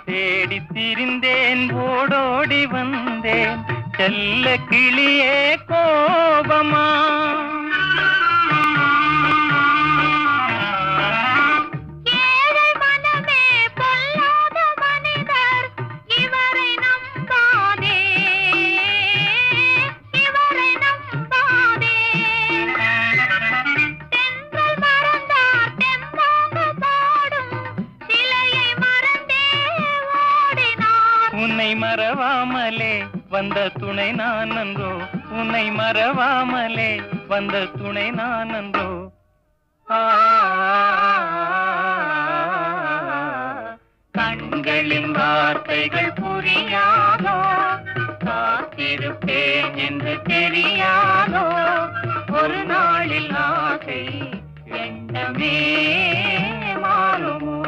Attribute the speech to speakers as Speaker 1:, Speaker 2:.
Speaker 1: தேடி திரிந்தேன் ஓடோடி வந்தேன் செல்ல கிளியே கோபமா உன்னை மறவாமலே வந்த துணை நான் நன்றோ உன்னை மறவாமலே வந்த துணை நான் நன்றோ கண்களின் வார்த்தைகள் புரியாதோ காத்திருப்பேன் என்று தெரியாதோ ஒரு நாளில் ஆசை எண்ணமே மாறுமோ